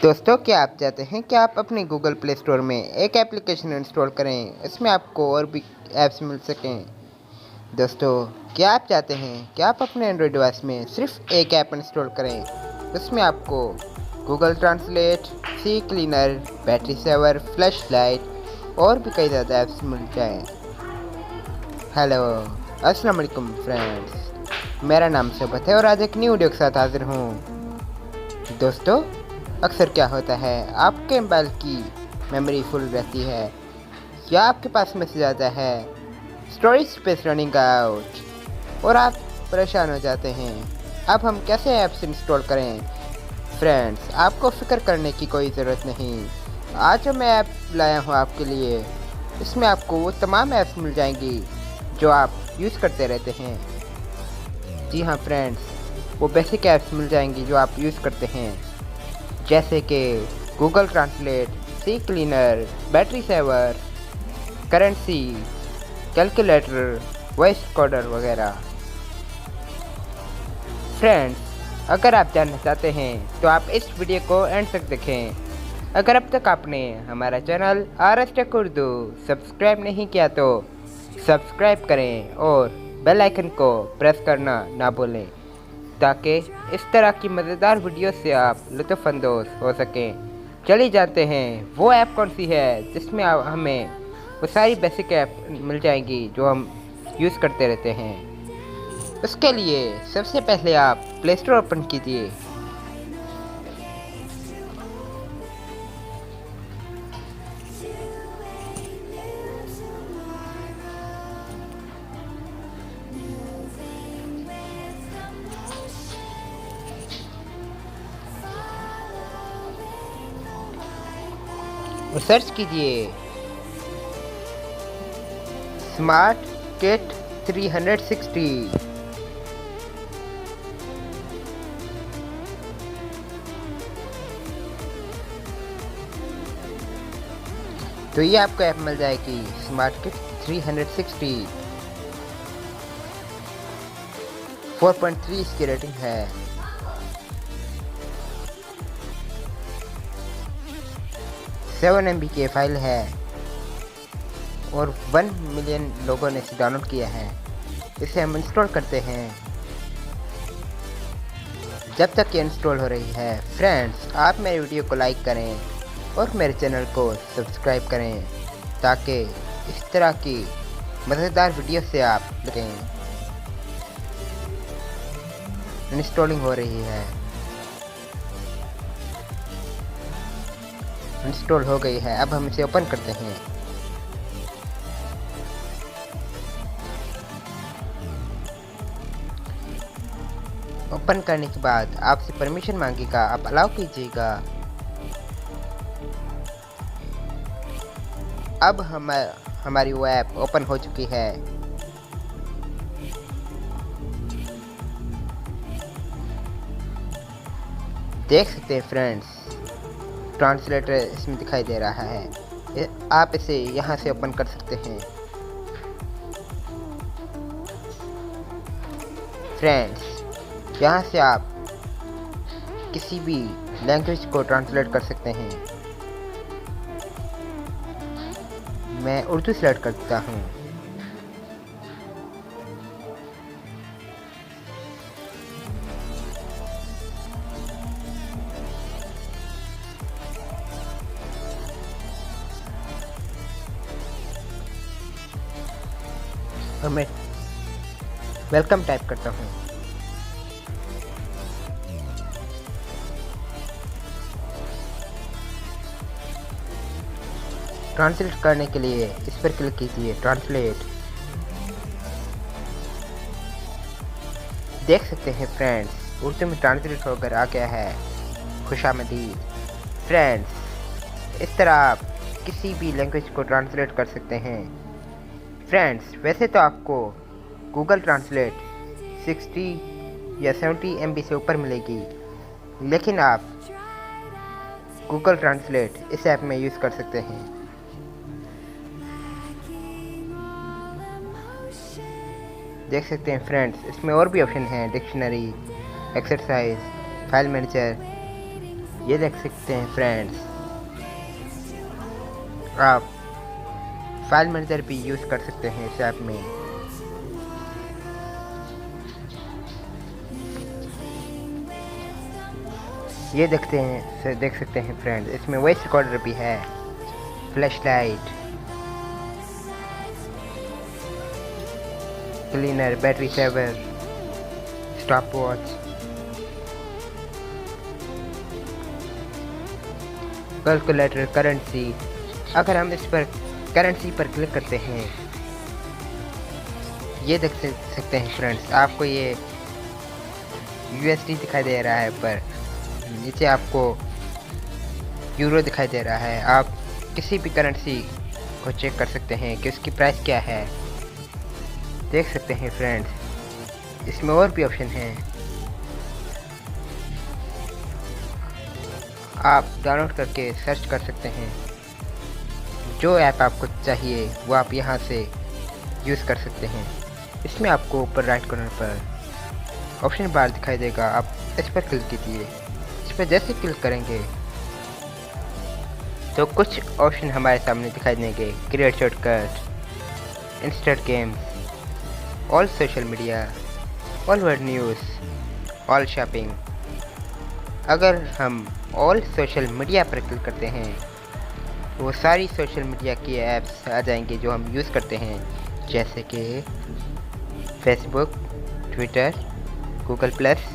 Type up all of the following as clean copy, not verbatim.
दोस्तों, क्या आप चाहते हैं कि आप अपने गूगल प्ले स्टोर में एक एप्लीकेशन इंस्टॉल करें, इसमें आपको और भी ऐप्स मिल सकें। दोस्तों, क्या आप चाहते हैं कि आप अपने एंड्रॉयड डिवाइस में सिर्फ एक ऐप इंस्टॉल करें, उसमें आपको Google Translate, C cleaner, battery saver, flash light और भी कई ज़्यादा ऐप्स मिल जाएँ। हेलो, अस्सलाम वालेकुम फ्रेंड्स, मेरा नाम सोबत है और आज एक न्यू वीडियो के साथ हाजिर हूँ। दोस्तों, अक्सर क्या होता है, आपके मोबाइल की मेमोरी फुल रहती है या आपके पास मैसेज आता है स्टोरेज स्पेस रनिंग आउट और आप परेशान हो जाते हैं। अब हम कैसे ऐप्स इंस्टॉल करें? फ्रेंड्स, आपको फ़िक्र करने की कोई ज़रूरत नहीं। आज जो मैं ऐप लाया हूँ आपके लिए, इसमें आपको वो तमाम ऐप्स मिल जाएंगी जो आप यूज़ करते रहते हैं। जी हाँ फ्रेंड्स, वो बेसिक ऐप्स मिल जाएंगी जो आप यूज़ करते हैं, जैसे कि Google Translate, C cleaner, battery saver, currency, calculator, voice coder वगैरह। फ्रेंड्स, अगर आप जानना चाहते हैं तो आप इस वीडियो को एंड तक देखें। अगर अब तक आपने हमारा channel RS Tech Urdu subscribe नहीं किया तो सब्सक्राइब करें और बेल आइकन को प्रेस करना ना भूलें, ताकि इस तरह की मज़ेदार वीडियो से आप लुत्फ़अंदोज़ हो सकें। चलिए जानते हैं वो ऐप कौन सी है जिसमें हमें वो सारी बेसिक ऐप मिल जाएंगी जो हम यूज़ करते रहते हैं। उसके लिए सबसे पहले आप प्ले स्टोर ओपन कीजिए। और सर्च कीजिए स्मार्ट किट 360। तो ये आपको ऐप मिल जाएगी स्मार्ट किट 360। 4.3 इसकी रेटिंग है। सेवन MB की फाइल है और 1 मिलियन लोगों ने इसे डाउनलोड किया है। इसे हम इंस्टॉल करते हैं। जब तक ये इंस्टॉल हो रही है फ्रेंड्स, आप मेरे वीडियो को लाइक करें और मेरे चैनल को सब्सक्राइब करें, ताकि इस तरह की मज़ेदार वीडियो से आप देखें। इंस्टॉलिंग हो रही है। इंस्टॉल हो गई है। अब हम इसे ओपन करते हैं। ओपन करने के बाद आपसे परमिशन मांगेगा, आप अलाउ कीजिएगा। अब हमारी वो ऐप ओपन हो चुकी है। देख सकते हैं फ्रेंड्स, ट्रांसलेटर इसमें दिखाई दे रहा है। आप इसे यहाँ से ओपन कर सकते हैं। फ्रेंड्स, यहाँ से आप किसी भी लैंग्वेज को ट्रांसलेट कर सकते हैं। मैं उर्दू सेलेक्ट करता हूँ। और मैं वेलकम टाइप करता हूँ। ट्रांसलेट करने के लिए इस पर क्लिक कीजिए, ट्रांसलेट। देख सकते हैं फ्रेंड्स, उर्दू में ट्रांसलेट होकर आ गया है। खुशामदीद फ्रेंड्स, इस तरह आप किसी भी लैंग्वेज को ट्रांसलेट कर सकते हैं। फ्रेंड्स, वैसे तो आपको गूगल ट्रांसलेट 60 या 70 MB से ऊपर मिलेगी, लेकिन आप गूगल ट्रांसलेट इस ऐप में यूज़ कर सकते हैं। देख सकते हैं फ्रेंड्स, इसमें और भी ऑप्शन हैं, डिक्शनरी, एक्सरसाइज, फाइल मैनेजर, ये देख सकते हैं फ्रेंड्स, आप फाइल मैनेजर भी यूज़ कर सकते हैं इस ऐप में। ये देख सकते हैं फ्रेंड्स, इसमें वॉइस रिकॉर्डर भी है, flash light, cleaner, battery saver, stop watch, calculator, currency. अगर हम इस पर करेंसी पर क्लिक करते हैं, ये देख सकते हैं फ्रेंड्स, आपको ये USD दिखाई दे रहा है, पर नीचे आपको यूरो दिखाई दे रहा है। आप किसी भी करेंसी को चेक कर सकते हैं कि उसकी प्राइस क्या है। देख सकते हैं फ्रेंड्स, इसमें और भी ऑप्शन हैं। आप डाउनलोड करके सर्च कर सकते हैं, जो ऐप आपको चाहिए वो आप यहाँ से यूज़ कर सकते हैं। इसमें आपको ऊपर राइट कॉर्नर पर ऑप्शन बार दिखाई देगा, आप इस पर क्लिक कीजिए। इस पर जैसे क्लिक करेंगे तो कुछ ऑप्शन हमारे सामने दिखाई देंगे, create shortcut, instant games, all social media, all world news, all shopping. अगर हम ऑल सोशल मीडिया पर क्लिक करते हैं तो वो सारी सोशल मीडिया की ऐप्स आ जाएंगे जो हम यूज़ करते हैं, जैसे कि Facebook, Twitter, Google plus,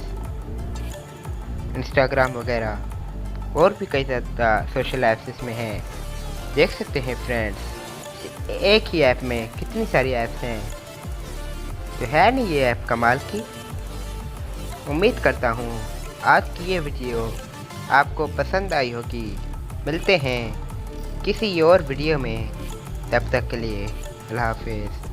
Instagram वगैरह, और भी कई ज़्यादा सोशल ऐप्स इसमें हैं। देख सकते हैं फ्रेंड्स, एक ही ऐप में कितनी सारी ऐप्स हैं। तो है नहीं ये ऐप कमाल की। उम्मीद करता हूँ आज की ये वीडियो आपको पसंद आई होगी। मिलते हैं किसी और वीडियो में, तब तक के लिए अल्लाह हाफिज़।